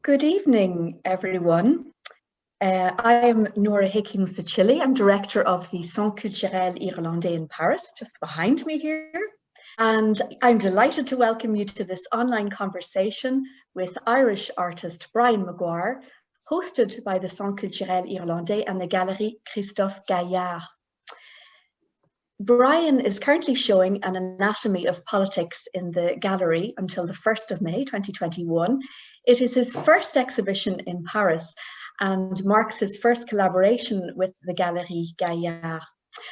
Good evening, everyone. I'm Nora Hickings-Chile. I'm director of the Centre Culturel Irlandais in Paris, just behind me here. And I'm delighted to welcome you to this online conversation with Irish artist Brian Maguire, hosted by the Centre Culturel Irlandais and the Galerie Christophe Gaillard. Brian is currently showing an anatomy of politics in the gallery until the 1st of May 2021. It is his first exhibition in Paris and marks his first collaboration with the Galerie Gaillard.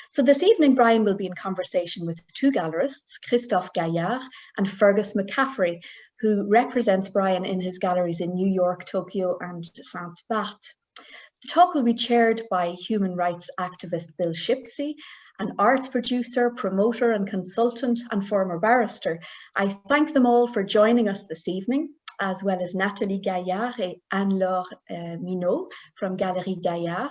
So this evening, Brian will be in conversation with two gallerists, Christophe Gaillard and Fergus McCaffrey, who represents Brian in his galleries in New York, Tokyo and St. Barth. The talk will be chaired by human rights activist Bill Shipsey, an arts producer, promoter and consultant and former barrister. I thank them all for joining us this evening, as well as Nathalie Gaillard and Anne-Laure Minot from Galerie Gaillard.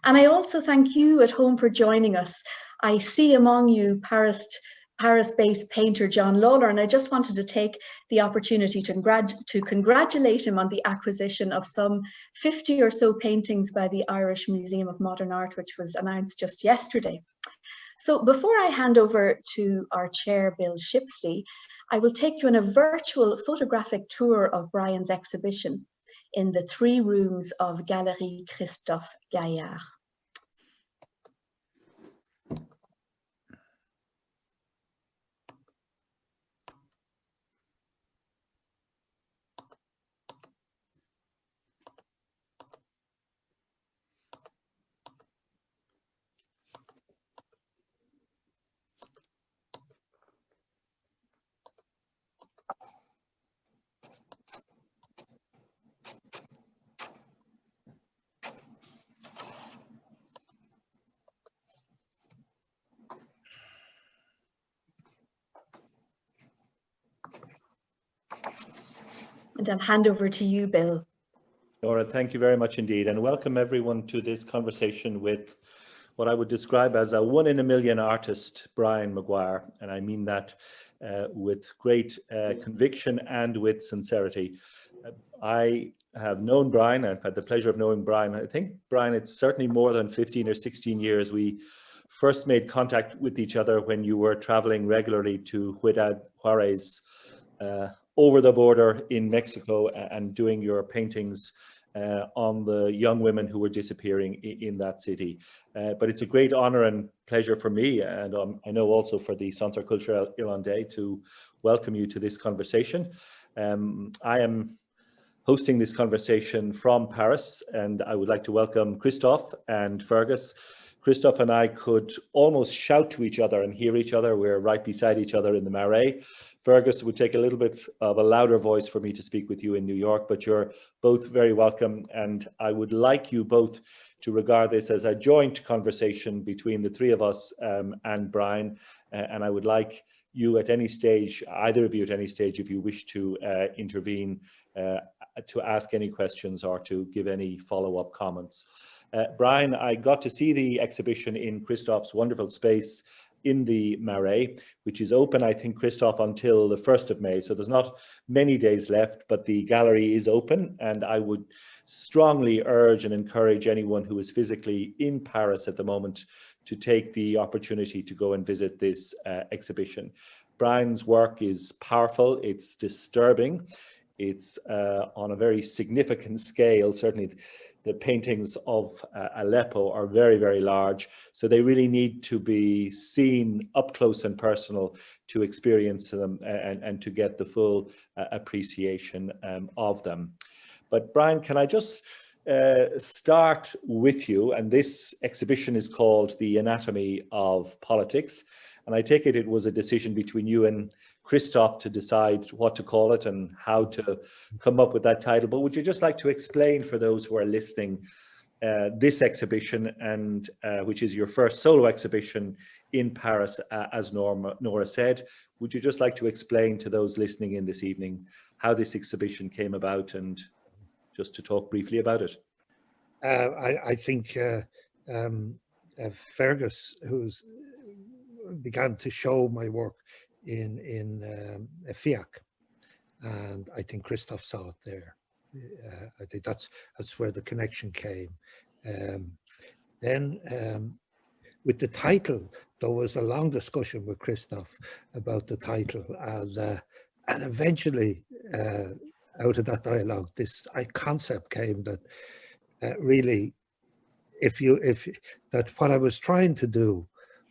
And I also thank you at home for joining us. I see among you Paris-based painter John Lawler, and I just wanted to take the opportunity to congratulate him on the acquisition of some 50 or so paintings by the Irish Museum of Modern Art, which was announced just yesterday. So before I hand over to our chair, Bill Shipsey, I will take you on a virtual photographic tour of Brian's exhibition in the 3 rooms of Galerie Christophe Gaillard. And I'll hand over to you, Bill. Nora, thank you very much indeed, and welcome everyone to this conversation with what I would describe as a 1 in a million artist, Brian Maguire, and I mean that with great conviction and with sincerity. I have known Brian, I've had the pleasure of knowing Brian. I think, Brian, it's certainly more than 15 or 16 years. We first made contact with each other when you were traveling regularly to Ciudad Juarez, over the border in Mexico, and doing your paintings on the young women who were disappearing in that city. But it's a great honor and pleasure for me, and I know also for the Centre Culturel Irlandais, to welcome you to this conversation. I am hosting this conversation from Paris, and I would like to welcome Christophe and Fergus. Christophe and I could almost shout to each other and hear each other. We're right beside each other in the Marais. Fergus would take a little bit of a louder voice for me to speak with you in New York, but you're both very welcome. And I would like you both to regard this as a joint conversation between the 3 of us and Brian. And I would like you at any stage, either of you at any stage, if you wish to intervene, to ask any questions or to give any follow-up comments. Brian, I got to see the exhibition in Christophe's wonderful space in the Marais, which is open, I think, Christophe, until the 1st of May. So there's not many days left, but the gallery is open, and I would strongly urge and encourage anyone who is physically in Paris at the moment to take the opportunity to go and visit this exhibition. Brian's work is powerful, it's disturbing, it's on a very significant scale. Certainly the paintings of Aleppo are very, very large, so they really need to be seen up close and personal to experience them and to get the full appreciation of them. But Brian, can I just start with you? And this exhibition is called The Anatomy of Politics, and I take it was a decision between you and Christophe to decide what to call it and how to come up with that title. But would you just like to explain for those who are listening this exhibition, and which is your first solo exhibition in Paris, as Nora said? Would you just like to explain to those listening in this evening how this exhibition came about, and just to talk briefly about it? I think Fergus, who's began to show my work in FIAC, and I think Christophe saw it there. I think that's where the connection came. Then with the title, there was a long discussion with Christophe about the title, and eventually out of that dialogue, this concept came that really, that what I was trying to do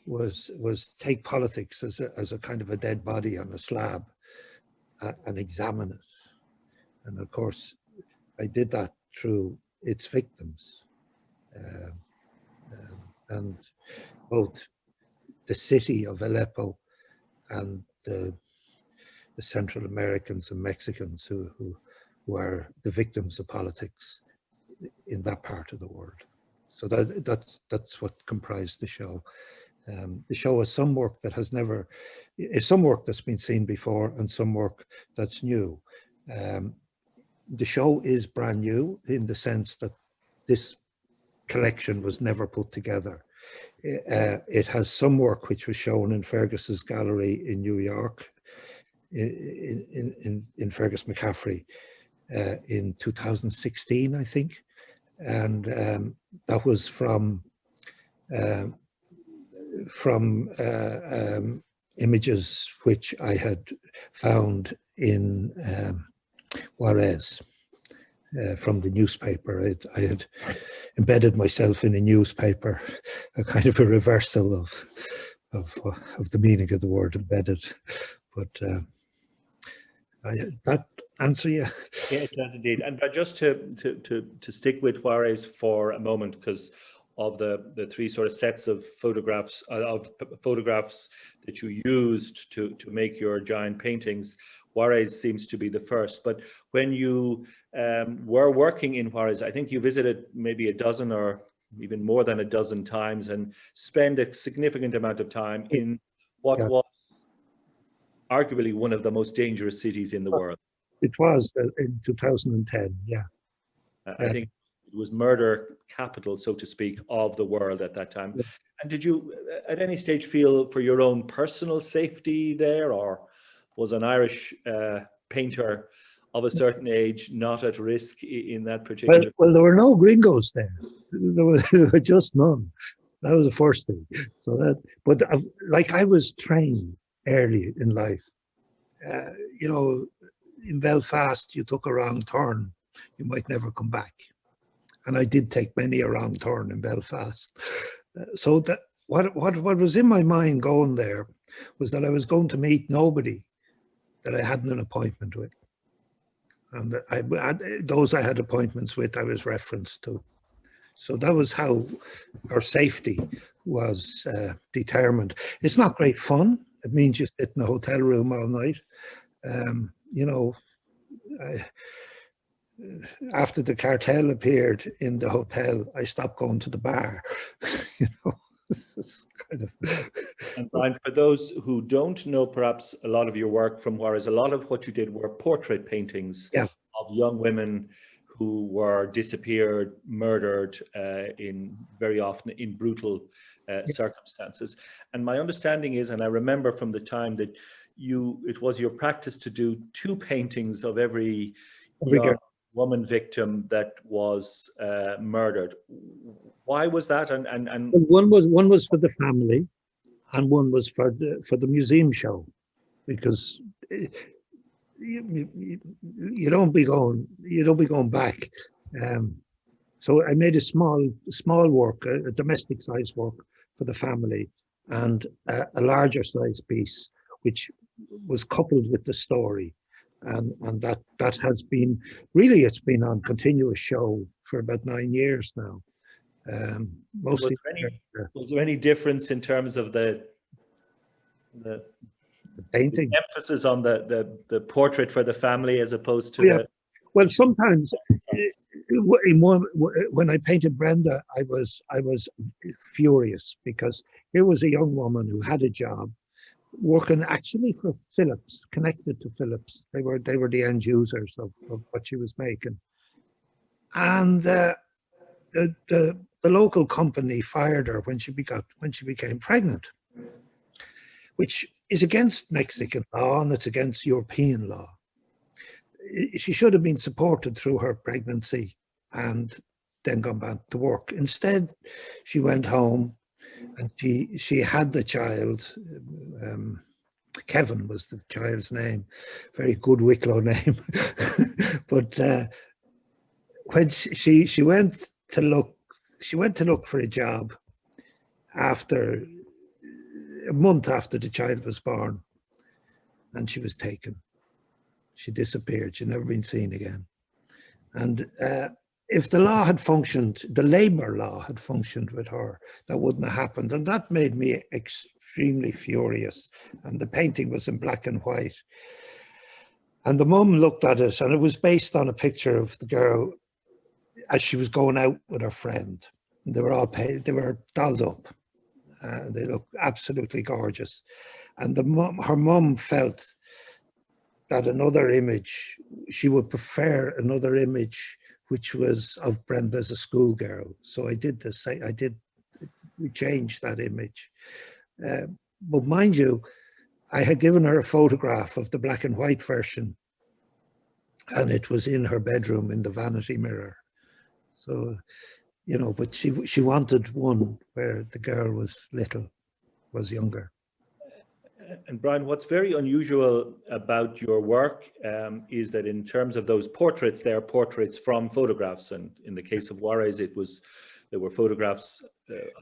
was take politics as a kind of a dead body on a slab and examine it. And of course, I did that through its victims. And both the city of Aleppo and the Central Americans and Mexicans who are the victims of politics in that part of the world. So that's what comprised the show. The show has some work that has never, some work that's been seen before and some work that's new. The show is brand new in the sense that this collection was never put together. It has some work which was shown in Fergus's gallery in New York, in Fergus McCaffrey in 2016, I think. And that was from images which I had found in Juarez from the newspaper. I had embedded myself in a newspaper, a kind of a reversal of the meaning of the word embedded. But that answer you? Yeah, it does indeed. And just to stick with Juarez for a moment, because of the three sort of sets of photographs that you used to make your giant paintings, Juarez seems to be the first. But when you were working in Juarez, I think you visited maybe a dozen or even more than a dozen times and spent a significant amount of time in what was arguably one of the most dangerous cities in the world. It was in 2010, yeah. I think it was murder capital, so to speak, of the world at that time. Yeah. And did you at any stage feel for your own personal safety there, or was an Irish painter of a certain age not at risk in that particular? Well, there were no gringos there. There were just none. That was the first thing. So that, but like I was trained early in life. You know, in Belfast, you took a wrong turn, you might never come back. And I did take many a wrong turn in Belfast. So that what was in my mind going there was that I was going to meet nobody that I hadn't an appointment with. And those I had appointments with, I was referenced to. So that was how our safety was determined. It's not great fun. It means you sit in a hotel room all night. You know, after the cartel appeared in the hotel, I stopped going to the bar. You know, it's kind of. And Brian, for those who don't know, perhaps a lot of your work from Juarez, a lot of what you did were portrait paintings of young women who were disappeared, murdered, very often in brutal circumstances. And my understanding is, and I remember from the time that it was your practice to do 2 paintings of every young woman victim that was murdered. Why was that? And one was for the family, and one was for the museum show, because you don't be going back. So I made a small work, a domestic size work for the family, and a larger size piece, which was coupled with the story. And that has been, really, it's been on continuous show for about 9 years now. Mostly. Was there any difference in terms of the painting? The emphasis on the portrait for the family as opposed to Well, sometimes when I painted Brenda, I was furious, because here was a young woman who had a job working actually for Philips, connected to Philips. They were the end users of what she was making. And the local company fired her when she became pregnant, which is against Mexican law and it's against European law. she should have been supported through her pregnancy and then gone back to work. Instead, she went home and she had the child. Kevin was the child's name, very good Wicklow name. But when she went to look for a job after a month after the child was born, and she was taken. She disappeared. She'd never been seen again. And if the law had functioned, the labour law had functioned with her, that wouldn't have happened. And that made me extremely furious. And the painting was in black and white. And the mum looked at it, and it was based on a picture of the girl as she was going out with her friend. And they were all paid, they were dolled up. They looked absolutely gorgeous. And her mum felt that another image, she would prefer another image which was of Brenda as a schoolgirl. So we changed that image. But mind you, I had given her a photograph of the black and white version, and it was in her bedroom in the vanity mirror. So, you know, but she wanted one where the girl was younger. And Brian, what's very unusual about your work is that in terms of those portraits, they are portraits from photographs. And in the case of Juarez, there were photographs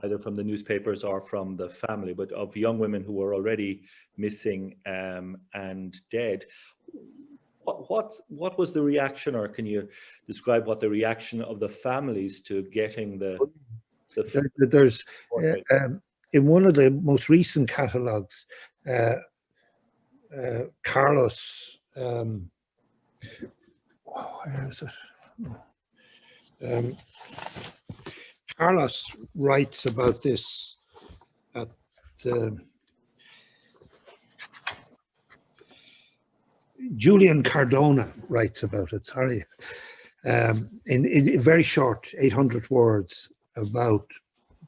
either from the newspapers or from the family, but of young women who were already missing and dead. What was the reaction, or can you describe what the reaction of the families to getting There's in one of the most recent catalogues, Carlos, where is it? Carlos writes about this at Julian Cardona writes about it, sorry, in very short 800 words about,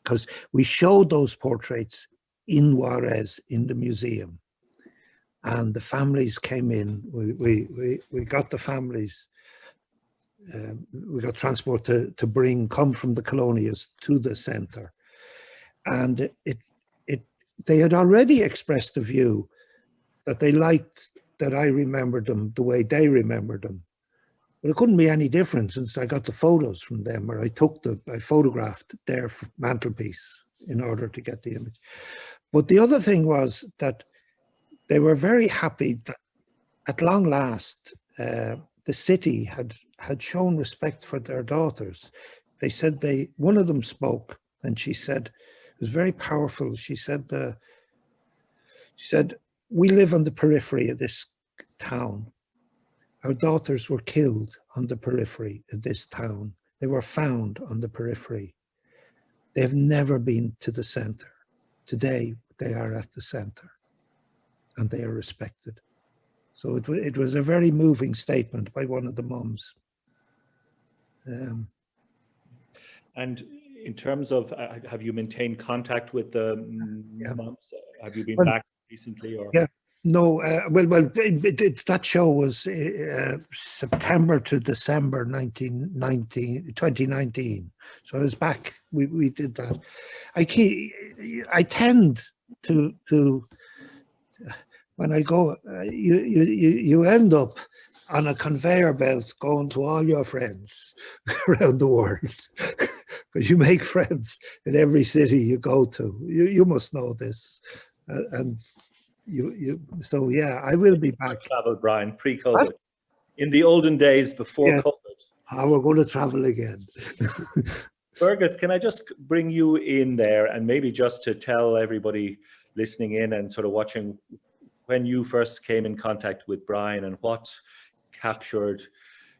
because we showed those portraits in Juarez in the museum, and the families came in. We got the families, we got transport to come from the colonias to the center, and they had already expressed the view that they liked that I remembered them the way they remembered them. But it couldn't be any different since I got the photos from them, or I photographed their mantelpiece in order to get the image. But the other thing was that they were very happy that at long last, the city had shown respect for their daughters. They said one of them spoke, and she said, it was very powerful. She said, we live on the periphery of this town. Our daughters were killed on the periphery of this town. They were found on the periphery. They have never been to the center. Today, they are at the center, and they are respected. So it was a very moving statement by one of the mums. And in terms of, have you maintained contact with the mums? Have you been back recently? Or? Yeah. No, that show was September to December 2019. So I was back. We did that. I tend to when I go, you end up on a conveyor belt going to all your friends around the world, because you make friends in every city you go to. You must know this, and. So yeah, I will be back. Travel, Brian, pre-COVID. In the olden days before COVID. We're going to travel again. Fergus, can I just bring you in there, and maybe just to tell everybody listening in and sort of watching, when you first came in contact with Brian and what captured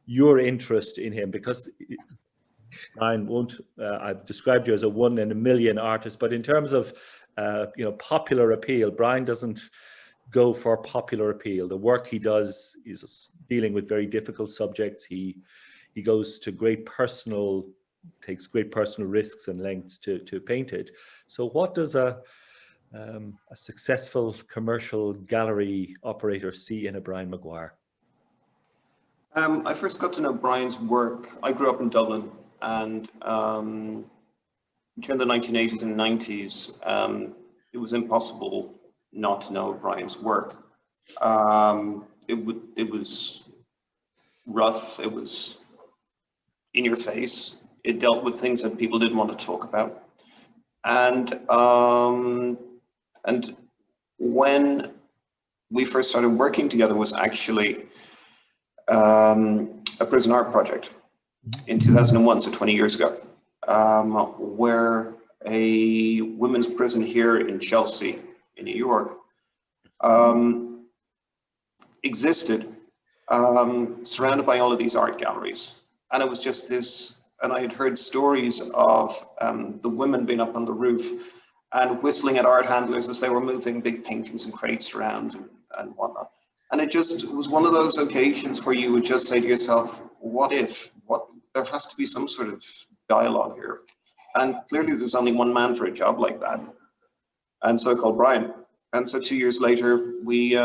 your interest in him, because Brian I've described you as a 1 in a million artist, but in terms of popular appeal, Brian doesn't go for popular appeal. The work he does is dealing with very difficult subjects. He goes to takes great personal risks and lengths to paint it. So what does a successful commercial gallery operator see in a Brian Maguire? I first got to know Brian's work. I grew up in Dublin, and during the 1980s and 90s, it was impossible not to know Brian's work. It was rough, it was in your face, it dealt with things that people didn't want to talk about. And when we first started working together was actually a prison art project in 2001, so 20 years ago, where a women's prison here in Chelsea, in New York, existed, surrounded by all of these art galleries. And it was just this, and I had heard stories of the women being up on the roof and whistling at art handlers as they were moving big paintings and crates around and whatnot. And it just was one of those occasions where you would just say to yourself, what if, there has to be some sort of dialogue here. And clearly there's only one man for a job like that. And so I called Brian. And so 2 years later, we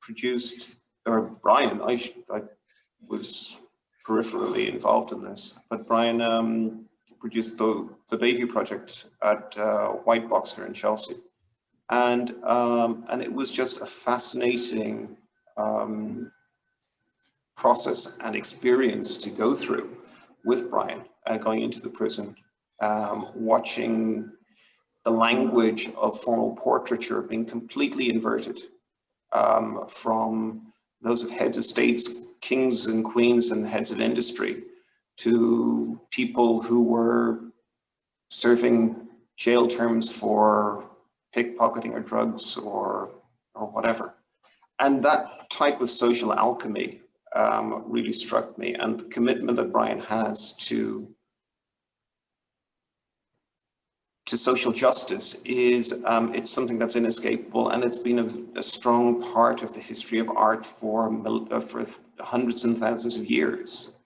produced, or Brian, I was peripherally involved in this, but Brian produced the Bayview project at White Box here in Chelsea. And it was just a fascinating process and experience to go through with Brian, going into the prison, watching the language of formal portraiture being completely inverted from those of heads of states, kings and queens and heads of industry, to people who were serving jail terms for pickpocketing or drugs or whatever. And that type of social alchemy really struck me, and the commitment that Brian has to social justice is, it's something that's inescapable, and it's been a strong part of the history of art for hundreds and thousands of years.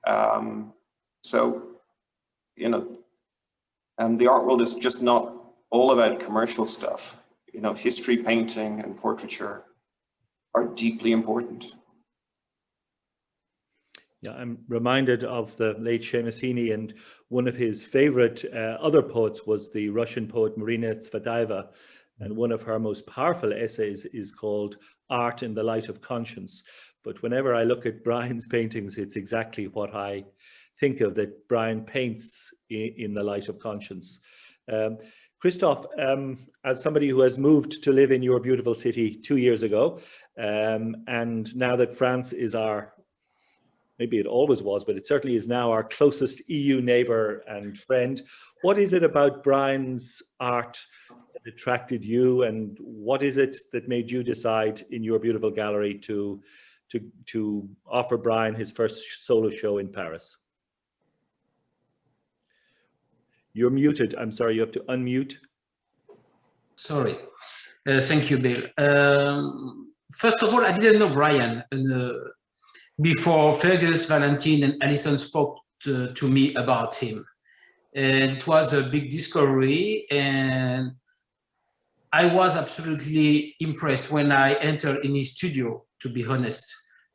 So, you know, the art world is just not all about commercial stuff. You know, history, painting, and portraiture are deeply important. Yeah, I'm reminded of the late Seamus Heaney, and one of his favorite other poets was the Russian poet Marina Tsvetaeva, and one of her most powerful essays is called Art in the Light of Conscience. But whenever I look at Brian's paintings, it's exactly what I think of, that Brian paints in the light of conscience. Christophe, as somebody who has moved to live in your beautiful city 2 years ago, and now that France is our, maybe it always was, but it certainly is now our closest EU neighbor and friend, what is it about Brian's art that attracted you, and what is it that made you decide in your beautiful gallery to offer Brian his first solo show in Paris? You're muted. I'm sorry, you have to unmute. Sorry. Thank you, Bill. First of all, I didn't know Brian before Fergus, Valentine, and Alison spoke to me about him. And it was a big discovery, and I was absolutely impressed when I entered in his studio, to be honest.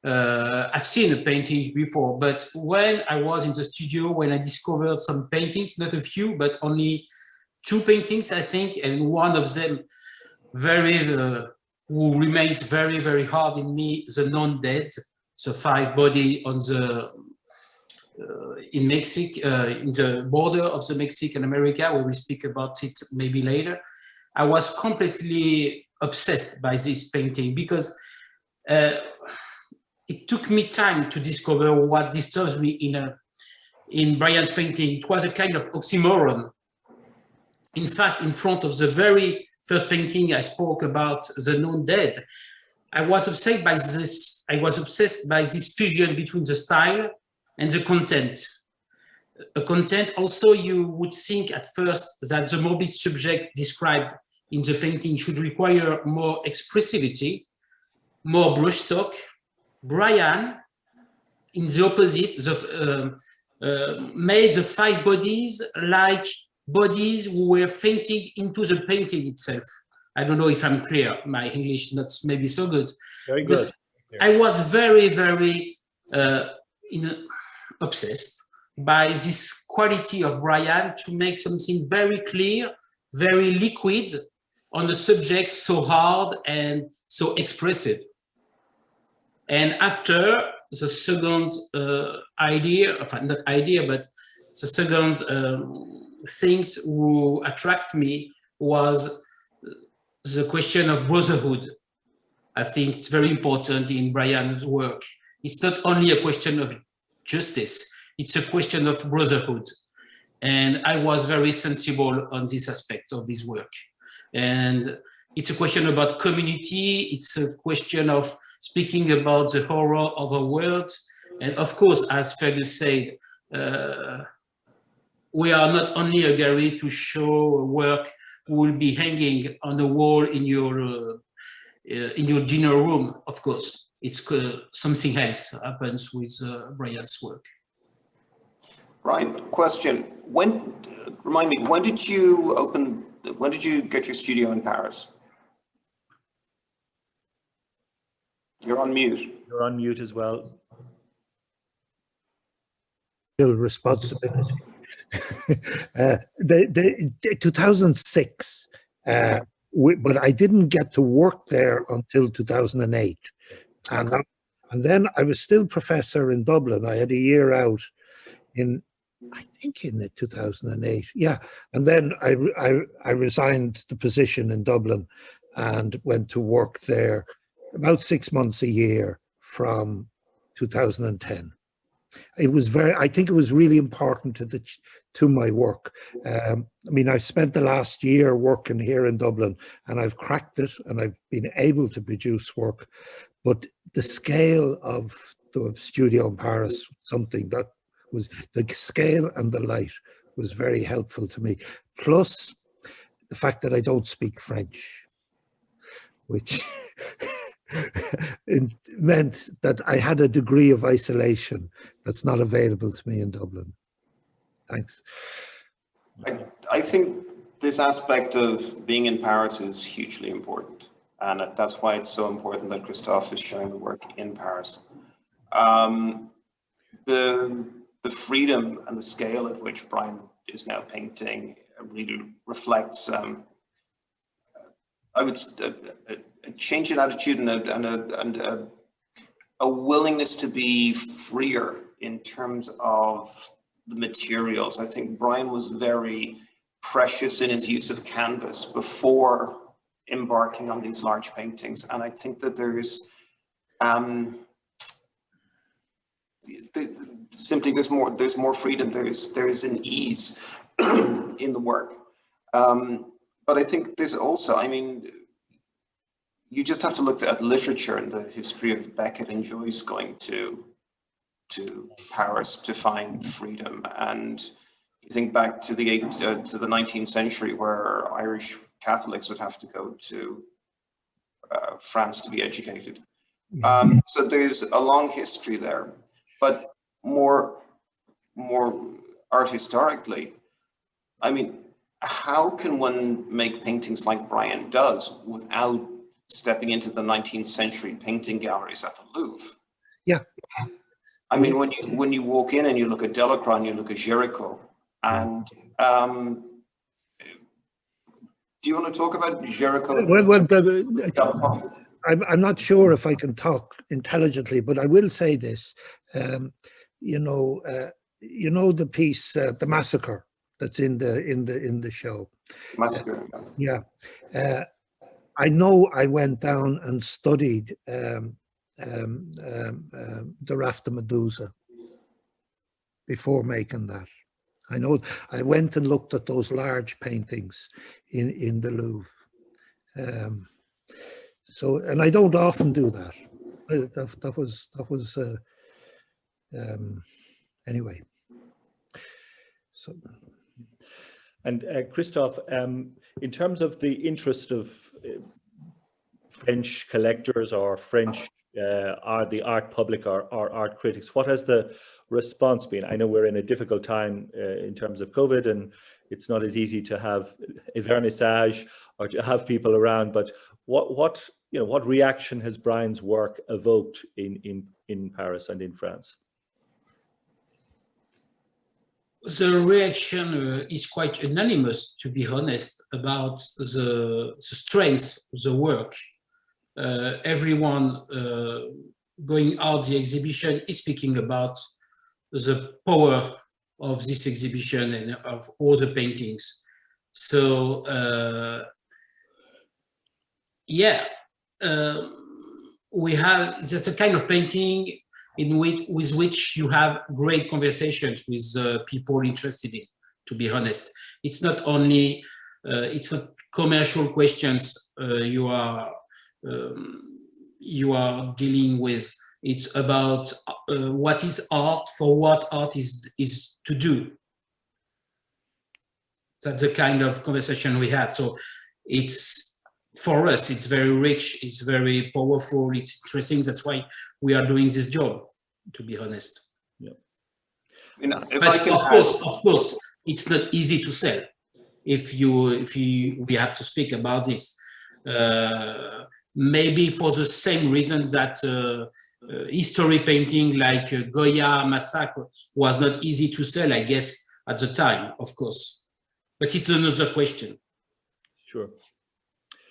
I've seen the paintings before, but when I was in the studio, when I discovered some paintings, not a few, but only 2 paintings, I think, and one of them who remains very, very hard in me, the non-dead, the 5 body on the in Mexico, in the border of the Mexican America, where we speak about it maybe later. I was completely obsessed by this painting because it took me time to discover what disturbs me in Brian's painting. It was a kind of oxymoron. In fact, in front of the very first painting I spoke about, the non-dead, I was obsessed by this. I was obsessed by this fusion between the style and the content. A content also you would think at first that the morbid subject described in the painting should require more expressivity, more brushstroke. Brian, in the opposite, made the 5 bodies like bodies who were fainting into the painting itself. I don't know if I'm clear. My English is not maybe so good. Very good. I was very, very obsessed by this quality of Brian to make something very clear, very liquid on a subject so hard and so expressive. And after, the second idea, not idea, but the second things who attract me was the question of brotherhood. I think it's very important in Brian's work. It's not only a question of justice, it's a question of brotherhood. And I was very sensible on this aspect of his work. And it's a question about community, it's a question of speaking about the horror of a world. And of course, as Fergus said, we are not only a gallery to show work will be hanging on the wall in your dinner room. Of course, it's something else happens with Brian's work. Brian, question: remind me, when did you get your studio in Paris? You're on mute. You're on mute as well. Responsibility. The 2006, but I didn't get to work there until 2008. And then I was still professor in Dublin. I had a year out in, I think in the 2008. Yeah. And then I resigned the position in Dublin and went to work there about 6 months a year from 2010. It was I think it was really important to my work. I mean, I've spent the last year working here in Dublin and I've cracked it and I've been able to produce work, but the scale of the studio in Paris, something that was, the scale and the light was very helpful to me. Plus the fact that I don't speak French, which it meant that I had a degree of isolation that's not available to me in Dublin. Thanks. I think this aspect of being in Paris is hugely important, and that's why it's so important that Christophe is showing the work in Paris. The freedom and the scale at which Brian is now painting really reflects I would a change in attitude and a willingness to be freer in terms of the materials. I think Brian was very precious in his use of canvas before embarking on these large paintings, and I think that there's simply there's more freedom. There's an ease in the work. But I think there's also, I mean, you just have to look at literature and the history of Beckett and Joyce going to Paris to find freedom. And you think back to the 19th century, where Irish Catholics would have to go to France to be educated. So there's a long history there. But more art historically, I mean, how can one make paintings like Brian does without stepping into the 19th century painting galleries at the Louvre? Yeah. I mean, when you walk in and you look at Delacroix and you look at Géricault, and do you want to talk about Géricault? Well, I'm not sure if I can talk intelligently, but I will say this. You know the piece, The Massacre, that's in the show. Massacre. Yeah. I know I went down and studied the Raft of Medusa before making that. I know I went and looked at those large paintings in the Louvre. So, and I don't often do that. That was anyway. So. And Christophe, in terms of the interest of French collectors or French the art public or art critics, what has the response been? I know we're in a difficult time in terms of COVID, and it's not as easy to have a vernissage or to have people around. But what reaction has Brian's work evoked in Paris and in France? The reaction is quite unanimous, to be honest, about the strength of the work. Everyone going out the exhibition is speaking about the power of this exhibition and of all the paintings. So we have, that's a kind of painting with which you have great conversations with people interested in, to be honest. It's not only, it's not commercial questions you are dealing with. It's about what is art, for what art is to do. That's the kind of conversation we have. So it's, for us, it's very rich, it's very powerful, it's interesting. That's why we are doing this job, to be honest. Yeah. You know, if but I can of course, it's not easy to sell. We have to speak about this. Maybe for the same reason that history painting like Goya Massacre was not easy to sell, I guess, at the time, of course. But it's another question. Sure.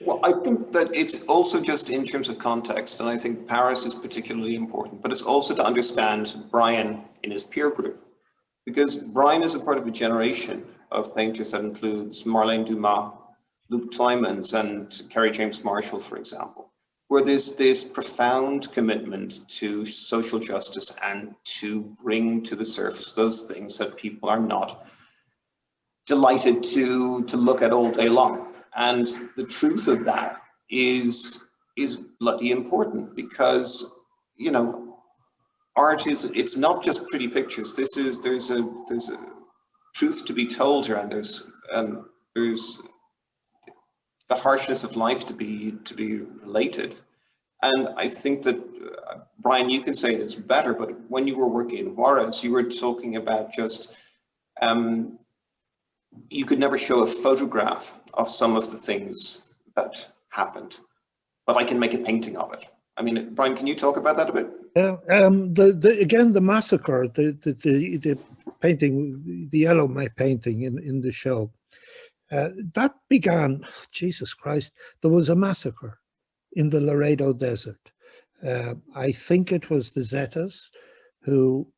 Well, I think that it's also just in terms of context, and I think Paris is particularly important, but it's also to understand Brian in his peer group, because Brian is a part of a generation of painters that includes Marlene Dumas, Luke Twymans, and Kerry James Marshall, for example, where there's this profound commitment to social justice and to bring to the surface those things that people are not delighted to look at all day long. And the truth of that is bloody important, because, you know, art is, it's not just pretty pictures. There's a truth to be told here, and there's the harshness of life to be related. And I think that Brian, you can say this better, but when you were working in Juarez, you were talking about just you could never show a photograph of some of the things that happened, but I can make a painting of it. I mean, Brian, can you talk about that a bit? Again, the massacre, the painting, the yellow painting in the show, that began, Jesus Christ, there was a massacre in the Laredo Desert. I think it was the Zetas who,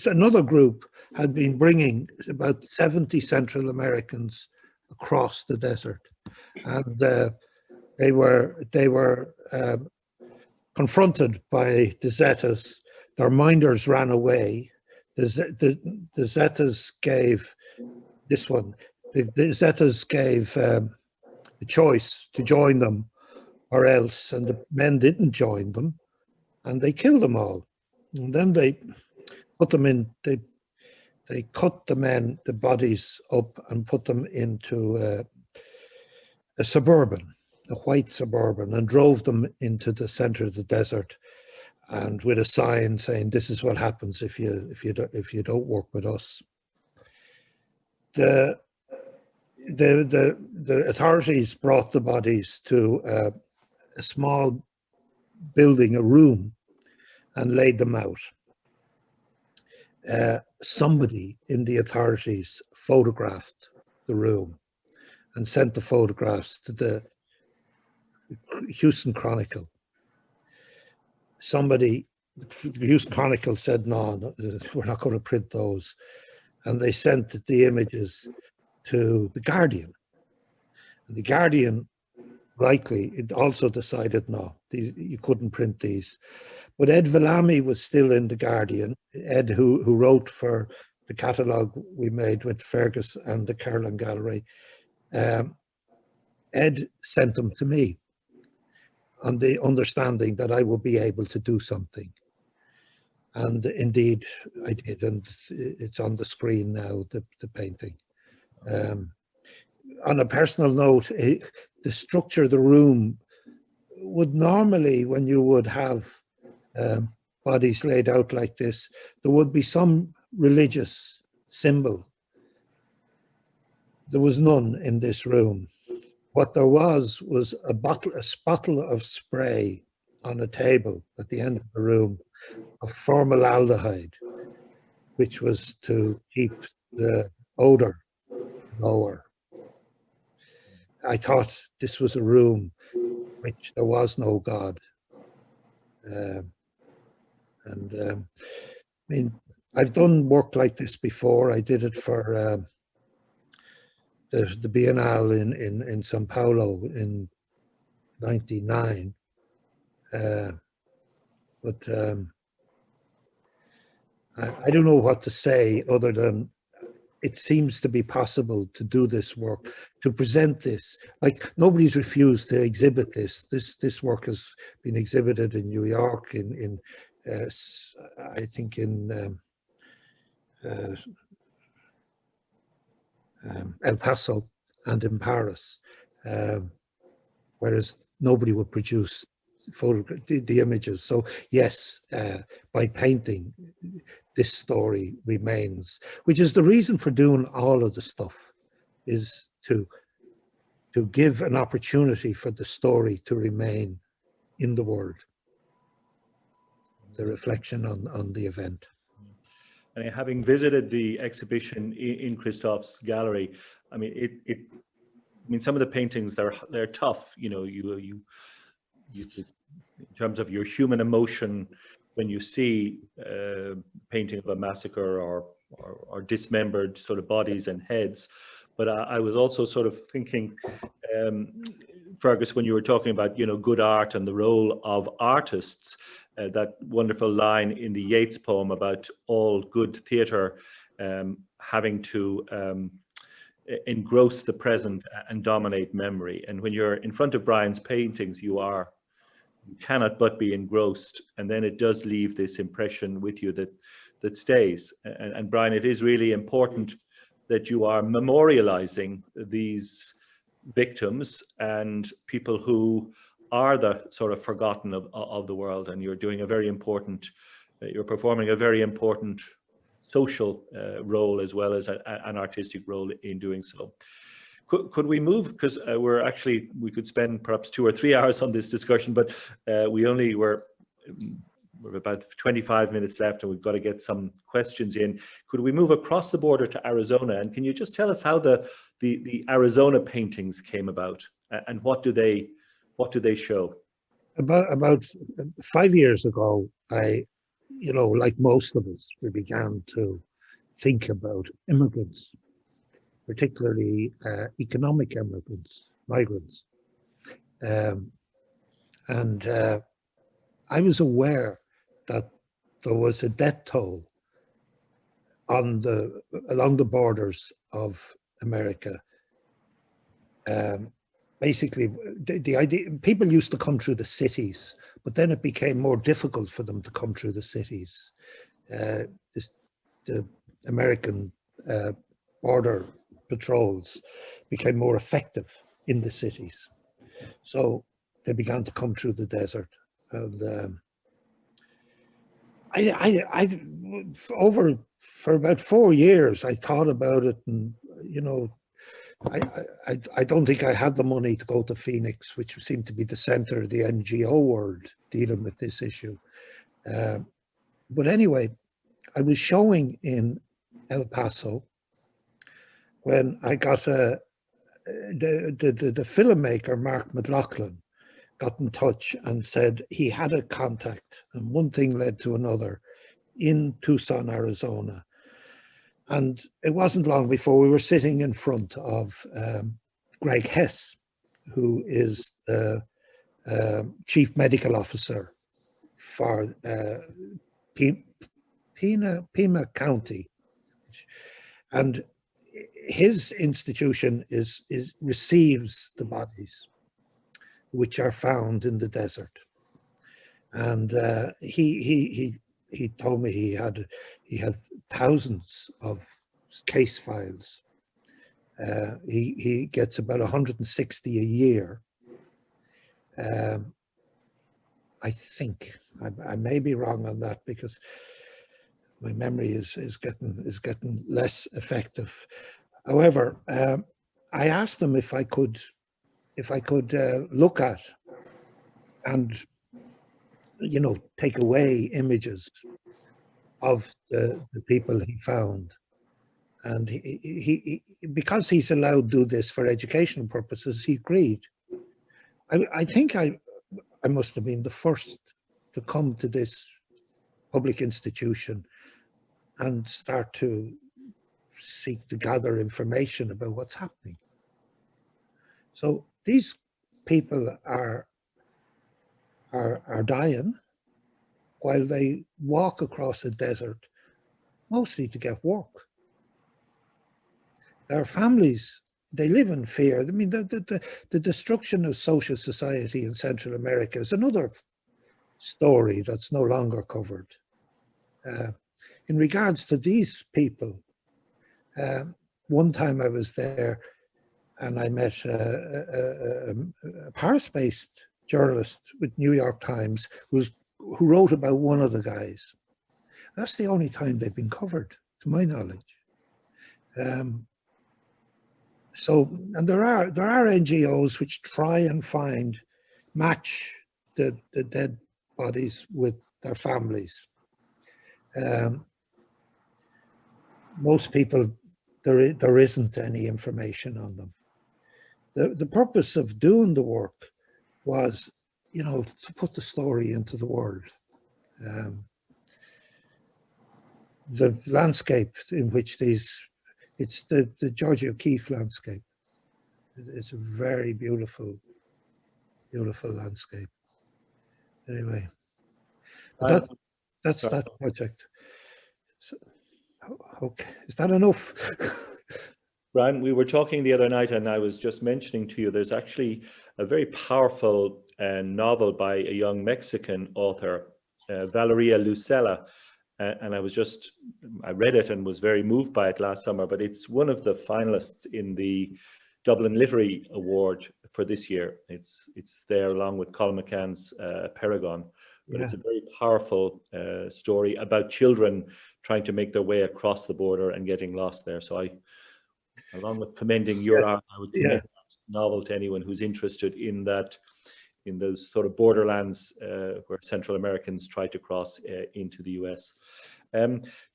another group had been bringing about 70 Central Americans across the desert, and they were confronted by the Zetas. Their minders ran away. The Zetas gave this one. The Zetas gave a choice to join them or else, and the men didn't join them, and they killed them all. And then they put them in. They cut the bodies up and put them into a Suburban, a white Suburban, and drove them into the center of the desert, and with a sign saying, "This is what happens if you don't work with us." The authorities brought the bodies to a small building, a room, and laid them out. Somebody in the authorities photographed the room and sent the photographs to the Houston Chronicle. The Houston Chronicle said, no, we're not going to print those. And they sent the images to the Guardian. And the Guardian, rightly, it also decided, no, you couldn't print these. But Ed Villamy was still in the Guardian. Ed, who wrote for the catalogue we made with Fergus and the Caroline Gallery, Ed sent them to me on the understanding that I would be able to do something. And indeed, I did, and it's on the screen now, the painting. On a personal note, the structure of the room would normally, when you would have bodies laid out like this, there would be some religious symbol. There was none in this room. What there was a bottle of spray on a table at the end of the room of formaldehyde. which was to keep the odor lower. I thought this was a room which there was no God. I mean, I've done work like this before. I did it for the Biennale in São Paulo in '99. But I don't know what to say other than it seems to be possible to do this work, to present this. Like, nobody's refused to exhibit this. This work has been exhibited in New York, in I think in El Paso and in Paris, whereas nobody would produce the images. So yes, by painting, this story remains, which is the reason for doing all of the stuff, is to give an opportunity for the story to remain in the world, the reflection on the event. And having visited the exhibition in Christophe's gallery, I mean, I mean, some of the paintings, they're tough. You know, you in terms of your human emotion when you see painting of a massacre or dismembered sort of bodies and heads. But I was also sort of thinking, Fergus, when you were talking about, you know, good art and the role of artists, that wonderful line in the Yeats poem about all good theatre having to engross the present and dominate memory. And when you're in front of Brian's paintings, you cannot but be engrossed, and then it does leave this impression with you that stays. And Brian, it is really important that you are memorializing these victims and people who are the sort of forgotten of the world, and you're doing a very important, you're performing a very important social role as well as an artistic role in doing so. Could we move, because we could spend perhaps 2 or 3 hours on this discussion, but we're about 25 minutes left and we've got to get some questions in. Could we move across the border to Arizona? And can you just tell us how the Arizona paintings came about, and what do they show? About 5 years ago, you know, like most of us, we began to think about immigrants, particularly economic immigrants, migrants. And I was aware that there was a death toll along the borders of America. Basically, the idea, people used to come through the cities, but then it became more difficult for them to come through the cities. The American border patrols became more effective in the cities, so they began to come through the desert. And for about 4 years, I thought about it, and you know, I don't think I had the money to go to Phoenix, which seemed to be the center of the NGO world dealing with this issue. But anyway, I was showing in El Paso when I got the filmmaker, Mark McLaughlin, got in touch and said he had a contact, and one thing led to another in Tucson, Arizona. And it wasn't long before we were sitting in front of Greg Hess, who is the chief medical officer for Pima County. And his institution receives the bodies which are found in the desert. And he told me he had thousands of case files. He gets about 160 a year. I think I may be wrong on that, because my memory is getting less effective. However, I asked him if I could look at and, you know, take away images of the people he found. And he because he's allowed to do this for educational purposes, he agreed. I think I must have been the first to come to this public institution and start to seek to gather information about what's happening. So these people are dying while they walk across a desert, mostly to get work. Their families, they live in fear. I mean, the destruction of social society in Central America is another story that's no longer covered. In regards to these people, one time I was there and I met a Paris-based journalist with New York Times who wrote about one of the guys. That's the only time they've been covered, to my knowledge. And there are NGOs which try and match the dead bodies with their families. Most people, there isn't any information on them. The purpose of doing the work was, you know, to put the story into the world. The landscape in which it's the Georgia O'Keeffe landscape. It's a very beautiful, beautiful landscape. Anyway, but that's that project. So, okay, is that enough? Brian, we were talking the other night and I was just mentioning to you, there's actually a very powerful novel by a young Mexican author, Valeria Lucella. And I read it and was very moved by it last summer, but it's one of the finalists in the Dublin Literary Award for this year. It's there along with Colin McCann's Paragon, but it's a very powerful story about children trying to make their way across the border and getting lost there. So along with commending your art, I would commend that novel to anyone who's interested in that, in those sort of borderlands where Central Americans try to cross into the US.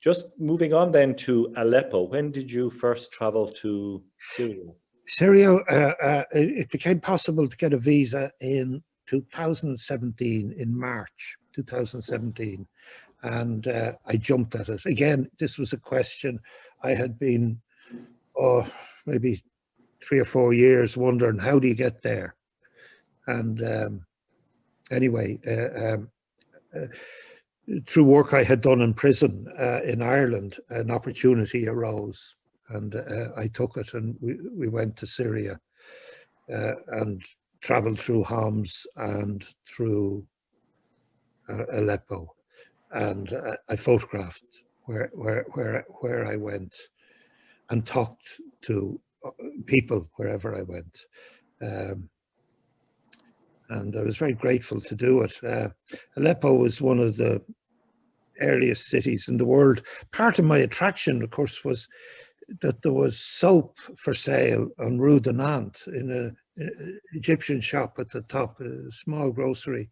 Just moving on then to Aleppo. When did you first travel to Syria? Syria, it became possible to get a visa in 2017, in March 2017. And I jumped at it. Again, this was a question I had been, maybe 3 or 4 years wondering, how do you get there? And anyway, through work I had done in prison in Ireland, an opportunity arose, and I took it, and we went to Syria and traveled through Homs and through Aleppo, and I photographed where I went and talked to people wherever I went. And I was very grateful to do it. Aleppo was one of the earliest cities in the world. Part of my attraction, of course, was that there was soap for sale on Rue de Nantes in an Egyptian shop at the top, a small grocery.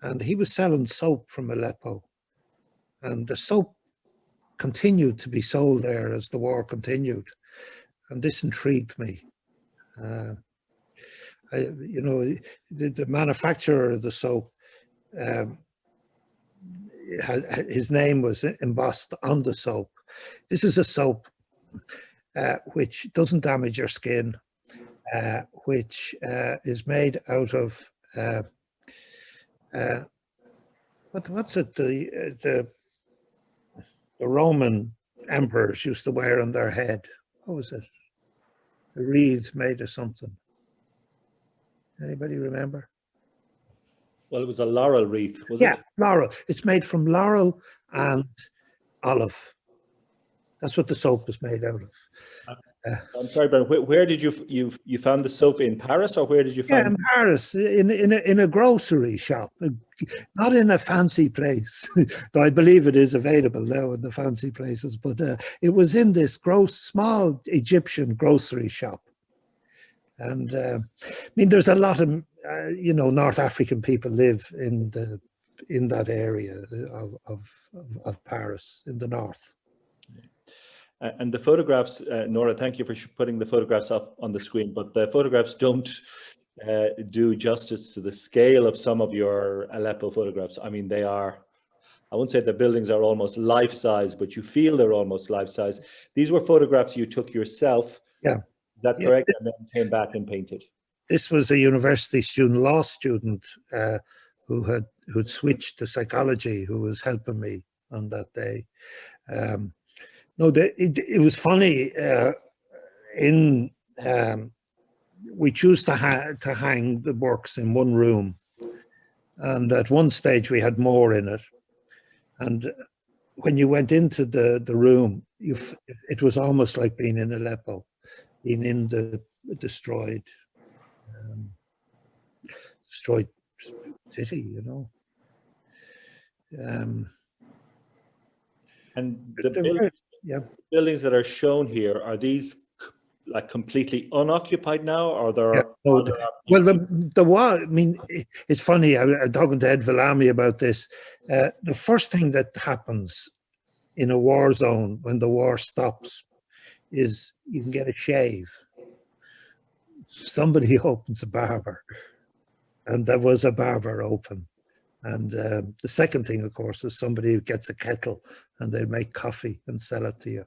And he was selling soap from Aleppo. And the soap continued to be sold there as the war continued. And this intrigued me. You know, the manufacturer of the soap, his name was embossed on the soap. This is a soap which doesn't damage your skin, which is made out of what's it? The Roman emperors used to wear on their head. What was it? A wreath made of something. Anybody remember? Well, it was a laurel wreath, was it? Yeah, laurel. It's made from laurel and olive. That's what the soap is made out of. I'm sorry, Brian. Where did you found the soap in Paris, or where did you find? Yeah, in Paris, in a grocery shop, not in a fancy place. Though I believe it is available now in the fancy places. But it was in this small Egyptian grocery shop. And I mean, there's a lot of, you know, North African people live in the in that area of Paris in the north. And the photographs, Nora, thank you for putting the photographs up on the screen, but the photographs don't do justice to the scale of some of your Aleppo photographs. I mean, they are, I won't say the buildings are almost life-size, but you feel they're almost life-size. These were photographs you took yourself. Yeah. Is that correct? And then came back and painted. This was a university student, law student, who'd switched to psychology, who was helping me on that day. It was funny. We chose to hang the works in one room, and at one stage we had more in it. And when you went into the room, it was almost like being in Aleppo, being in the destroyed city, you know. And the buildings that are shown here, are these like completely unoccupied now, or there are? I mean, it's funny. I'm talking to Ed Villamy about this. The first thing that happens in a war zone when the war stops is you can get a shave. Somebody opens a barber, and there was a barber open. And the second thing, of course, is somebody who gets a kettle and they make coffee and sell it to you.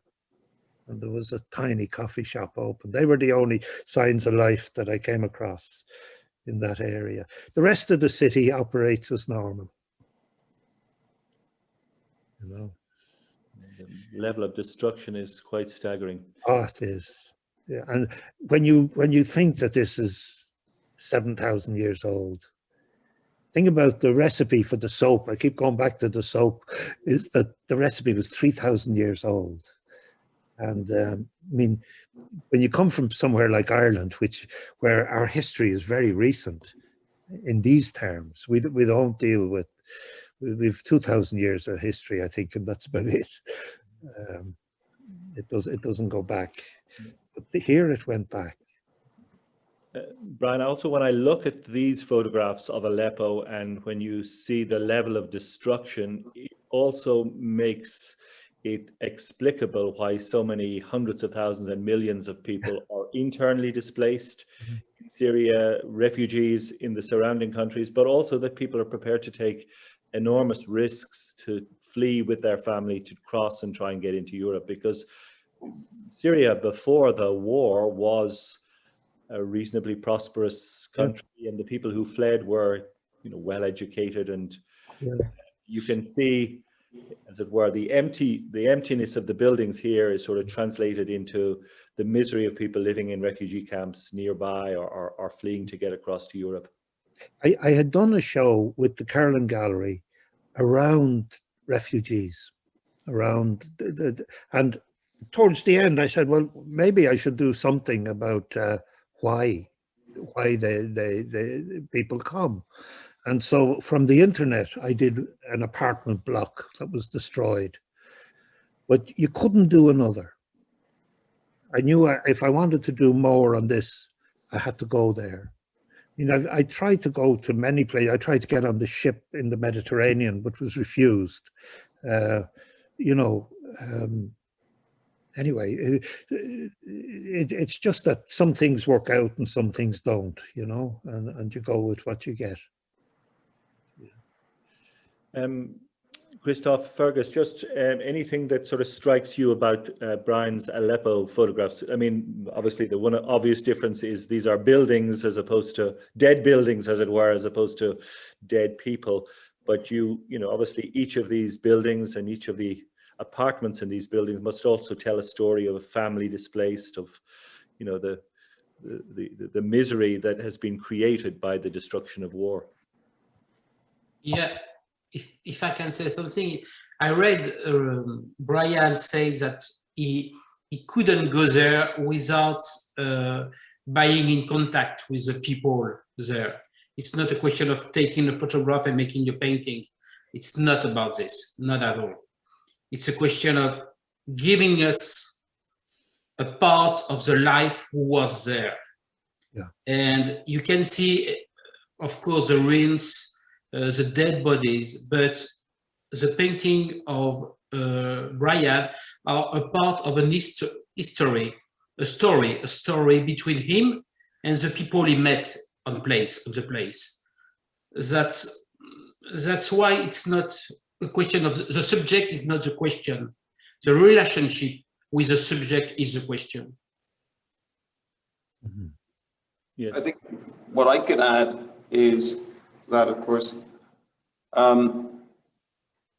And there was a tiny coffee shop open. They were the only signs of life that I came across in that area. The rest of the city operates as normal. You know, the level of destruction is quite staggering. Oh, it is. Yeah, and when you think that this is 7,000 years old, think about the recipe for the soap. I keep going back to the soap. Is that the recipe was 3,000 years old. And I mean, when you come from somewhere like Ireland, where our history is very recent in these terms, we don't deal with, we've 2,000 years of history, I think, and that's about it. It doesn't go back. But here it went back. Brian, also when I look at these photographs of Aleppo and when you see the level of destruction, it also makes it explicable why so many hundreds of thousands and millions of people are internally displaced in Syria, refugees in the surrounding countries, but also that people are prepared to take enormous risks to flee with their family to cross and try and get into Europe, because Syria before the war was a reasonably prosperous country, and the people who fled were, you know, well educated, and you can see, as it were, the emptiness of the buildings here is sort of translated into the misery of people living in refugee camps nearby or fleeing to get across to Europe. I had done a show with the Carlin Gallery around refugees, around and towards the end I said, well, maybe I should do something about why the people come. And so from the internet, I did an apartment block that was destroyed, but you couldn't do another. I knew if I wanted to do more on this, I had to go there. You know, I tried to go to many places. I tried to get on the ship in the Mediterranean, but was refused. You know, anyway, it's just that some things work out and some things don't, you know, and you go with what you get. Christophe, Fergus, just anything that sort of strikes you about Brian's Aleppo photographs? I mean, obviously the one obvious difference is these are buildings as opposed to dead buildings, as it were, as opposed to dead people. But you know, obviously each of these buildings and each of the apartments in these buildings must also tell a story of a family displaced, of, you know, the misery that has been created by the destruction of war. Yeah, if I can say something, I read Brian says that he couldn't go there without being in contact with the people there. It's not a question of taking a photograph and making a painting. It's not about this, not at all. It's a question of giving us a part of the life who was there. Yeah. And you can see, of course, the ruins the dead bodies, but the painting of Brian are a part of an history, a story between him and the people he met on the place. That's why it's not a question of the subject is not the question. The relationship with the subject is the question. Mm-hmm. Yes. I think what I could add is that, of course,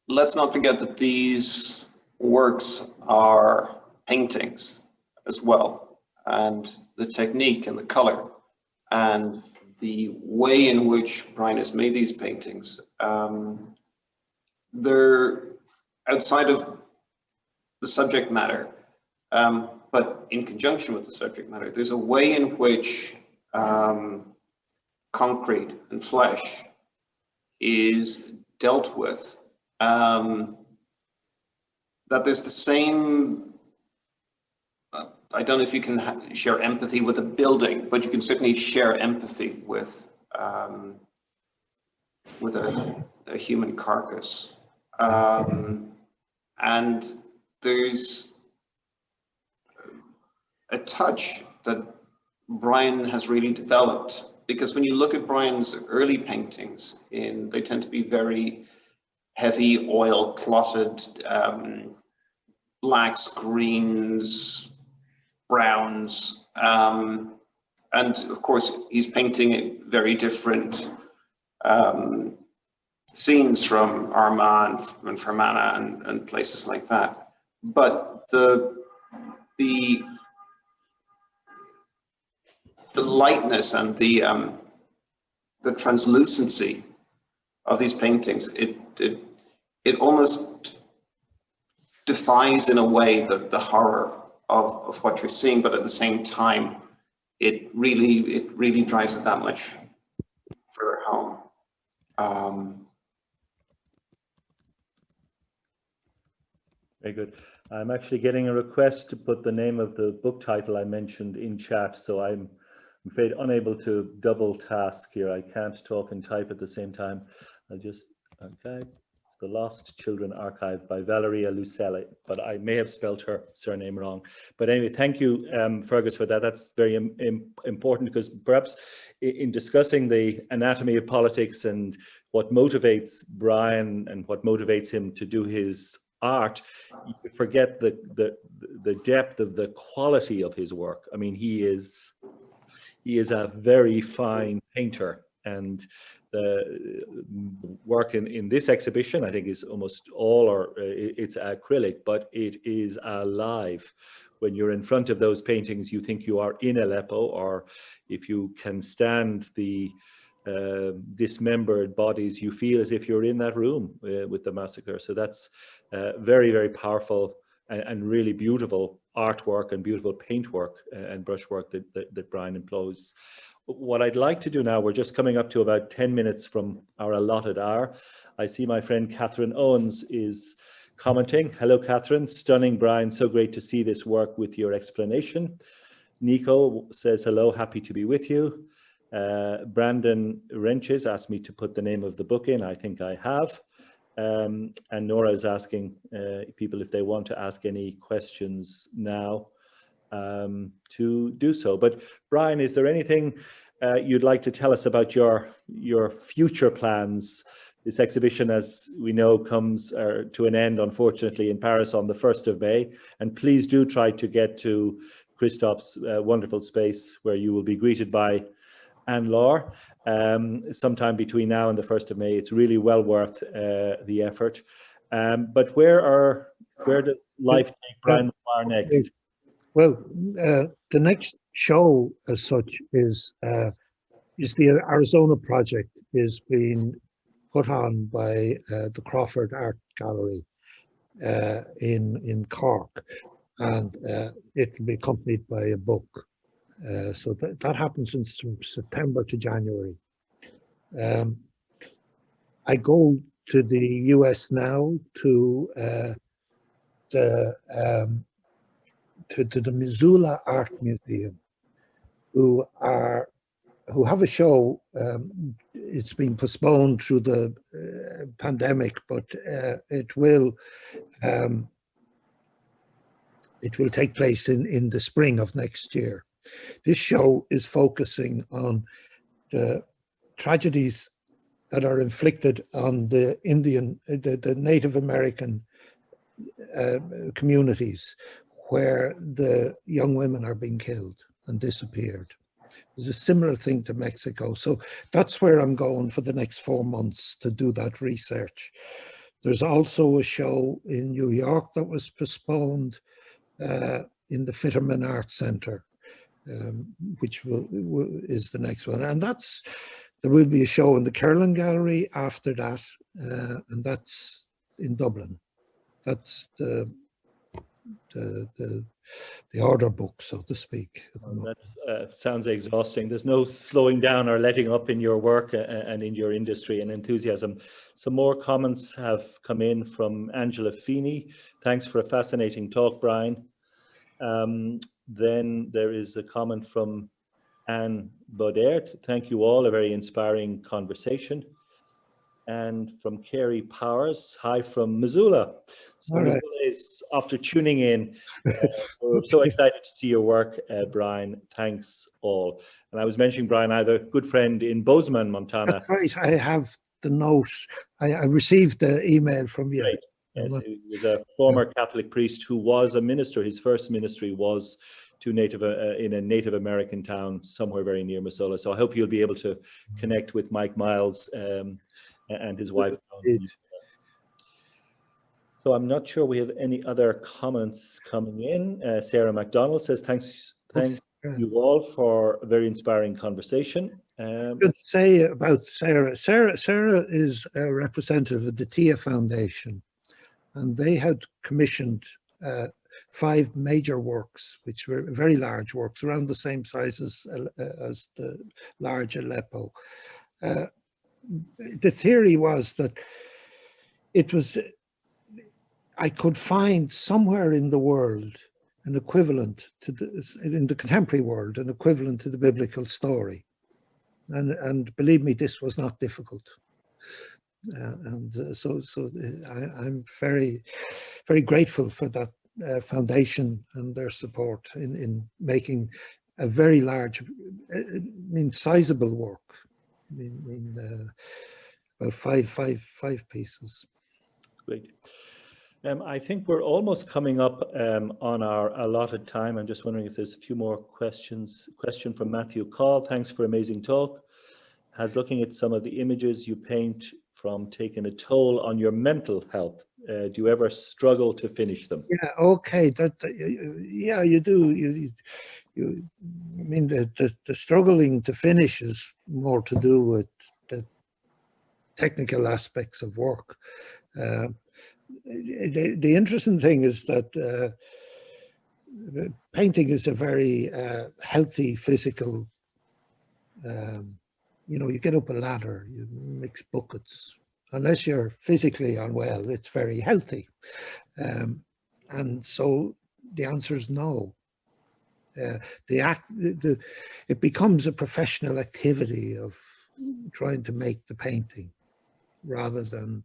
let's not forget that these works are paintings as well, and the technique and the color and the way in which Brian has made these paintings, they're outside of the subject matter, but in conjunction with the subject matter. There's a way in which concrete and flesh is dealt with, that there's the same, I don't know if you can share empathy with a building, but you can certainly share empathy with a human carcass. And there's a touch that Brian has really developed, because when you look at Brian's early paintings, they tend to be very heavy, oil clotted, blacks, greens, browns, and of course he's painting very different scenes from Armagh and Fermanagh and places like that. But the lightness and the translucency of these paintings, it almost defies in a way the horror of what you're seeing, but at the same time, it really drives it that much further home. Very good. I'm actually getting a request to put the name of the book title I mentioned in chat, so I'm afraid unable to double task here. I can't talk and type at the same time. I'll just, okay. It's The Lost Children Archive by Valeria Lucelli, but I may have spelled her surname wrong. But anyway, thank you, Fergus, for that. That's very important, because perhaps in discussing the anatomy of politics and what motivates Brian and what motivates him to do his art, you forget the depth of the quality of his work. I mean, he is a very fine painter, and the work in this exhibition, I think, is almost all, or it's acrylic, but it is alive. When you're in front of those paintings, you think you are in Aleppo, or if you can stand the dismembered bodies, you feel as if you're in that room with the massacre. So that's very, very powerful and really beautiful artwork and beautiful paintwork and brushwork that Brian employs. What I'd like to do now, we're just coming up to about 10 minutes from our allotted hour. I see my friend Catherine Owens is commenting. Hello, Catherine. Stunning, Brian. So great to see this work with your explanation. Nico says hello, happy to be with you. Brandon Wrenches asked me to put the name of the book in. I think I have. And Nora is asking people if they want to ask any questions now to do so. But Brian, is there anything you'd like to tell us about your future plans? This exhibition, as we know, comes to an end, unfortunately, in Paris on the 1st of May. And please do try to get to Christophe's wonderful space, where you will be greeted by Anne-Laure sometime between now and the 1st of May. It's really well worth the effort. But where does life take Brian Maguire next? Well, the next show as such is the Arizona project, is being put on by the Crawford Art Gallery in Cork, and it will be accompanied by a book. So that happens from September to January. I go to the US now to the Missoula Art Museum, who have a show it's been postponed through the pandemic, but it will take place in the spring of next year. This show is focusing on the tragedies that are inflicted on the the Native American communities, where the young women are being killed and disappeared. There's a similar thing to Mexico. So that's where I'm going for the next 4 months to do that research. There's also a show in New York that was postponed in the Fitterman Arts Center, which is the next one. And there will be a show in the Kerlin Gallery after that, and that's in Dublin. That's the order book, so to speak. That sounds exhausting. There's no slowing down or letting up in your work and in your industry and enthusiasm. Some more comments have come in from Angela Feeney. Thanks for a fascinating talk, Brian. Then there is a comment from Anne Baudert. Thank you all, a very inspiring conversation. And from Carrie Powers, hi from Missoula. So right. Missoula is after tuning in. We're so excited to see your work, Brian. Thanks all. And I was mentioning, Brian, I have a good friend in Bozeman, Montana. That's right. I have the note. I received the email from you. Right. Yes, he was a former Catholic priest who was a minister. His first ministry was to in a Native American town somewhere very near Missoula. So I hope you'll be able to connect with Mike Miles and his wife. So I'm not sure we have any other comments coming in. Sarah MacDonald says, thanks you all for a very inspiring conversation. Good to say about Sarah. Sarah is a representative of the TIA Foundation, and they had commissioned 5 major works, which were very large works, around the same size as the large Aleppo. The theory was that I could find somewhere in the world an equivalent to in the contemporary world, an equivalent to the biblical story. And believe me, this was not difficult. So I'm very, very grateful for that foundation and their support in making a very large, sizable work. About five pieces. Great. I think we're almost coming up on our allotted time. I'm just wondering if there's a few more questions. Question from Matthew Call. Thanks for amazing talk. Has looking at some of the images you paint from taking a toll on your mental health? Do you ever struggle to finish them? Yeah, okay. Yeah, you do. The struggling to finish is more to do with the technical aspects of work. The interesting thing is that painting is a very healthy physical. You get up a ladder, you mix buckets. Unless you're physically unwell, it's very healthy. And so the answer is no. It becomes a professional activity of trying to make the painting rather than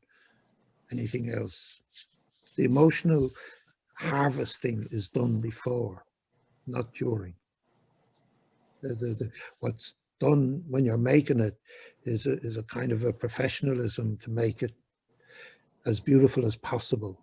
anything else. The emotional harvesting is done before, not during. What's done when you're making it is a kind of a professionalism to make it as beautiful as possible.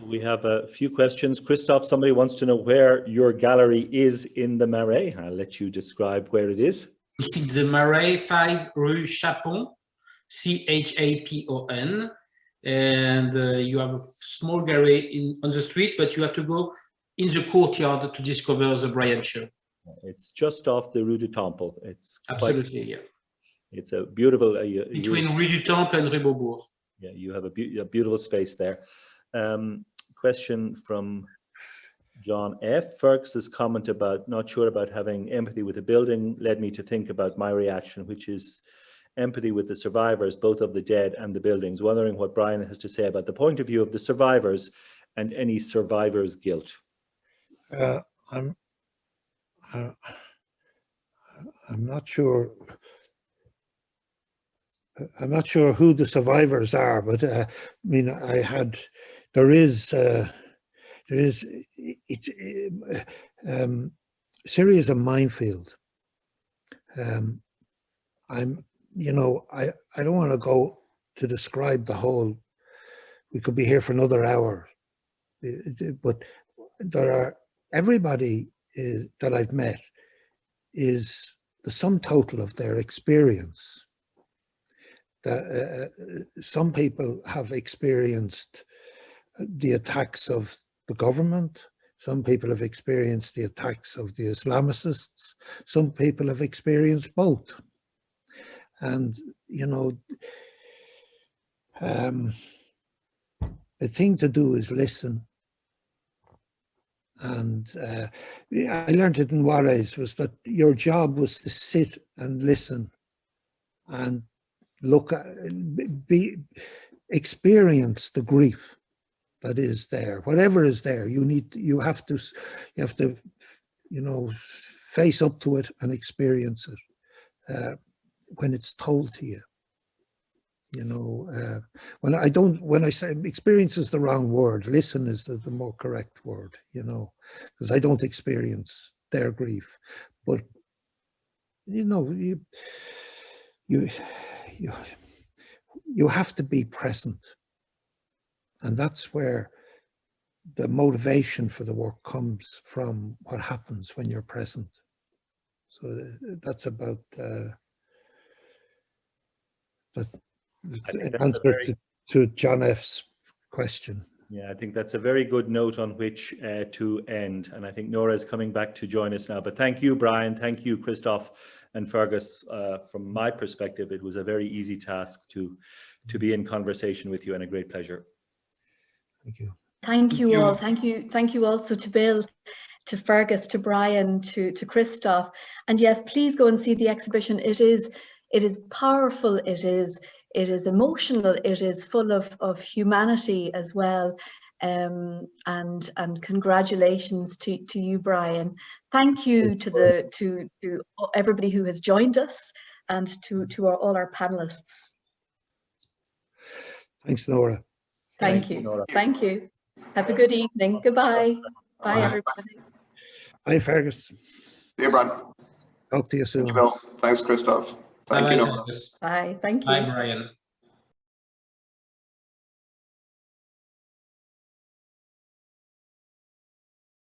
We have a few questions. Christophe, somebody wants to know where your gallery is in the Marais. I'll let you describe where it is. It's the Marais, 5 Rue Chapon, Chapon, and you have a small gallery on the street, but you have to go in the courtyard to discover the Brian show. It's just off the Rue du Temple. It's absolutely, yeah. It's a beautiful between Rue du Temple and Rue Beaubourg. Yeah, you have a beautiful space there. Question from John F. Fergus's comment about not sure about having empathy with the building led me to think about my reaction, which is empathy with the survivors, both of the dead and the buildings. Wondering what Brian has to say about the point of view of the survivors and any survivor's guilt. I'm not sure who the survivors are, but I mean, Syria is a minefield. I don't want to go to describe the whole. We could be here for another hour, but everybody that I've met is the sum total of their experience. That some people have experienced the attacks of the government. Some people have experienced the attacks of the Islamicists. Some people have experienced both. And, you know, the thing to do is listen. And I learned it in Juarez, was that your job was to sit and listen and look at, experience the grief that is there. Whatever is there, you have to, you know, face up to it and experience it when it's told to you. You know, when I say experience is the wrong word, listen is the more correct word, you know, because I don't experience their grief. But, you know, you have to be present. And that's where the motivation for the work comes from, what happens when you're present. So that's about that answer to John F's question. Yeah, I think that's a very good note on which to end. And I think Nora is coming back to join us now. But thank you, Brian. Thank you, Christophe and Fergus. From my perspective, it was a very easy task to be in conversation with you, and a great pleasure. Thank you. Thank you all. Thank you also to Bill, to Fergus, to Brian, to Christophe. And yes, please go and see the exhibition. It is powerful. It is emotional. It is full of humanity as well. And congratulations to you, Brian. Thank you to everybody who has joined us, and to all our panelists. Thanks, Nora. Thank you. Nora. Thank you. Have a good evening. Goodbye. Bye, everybody. Bye, Fergus. See you, Brian. Talk to you soon. Thank you, Bill. Thanks, Christophe. Thank you, Nora. Bye. Thank you. Bye, Brian.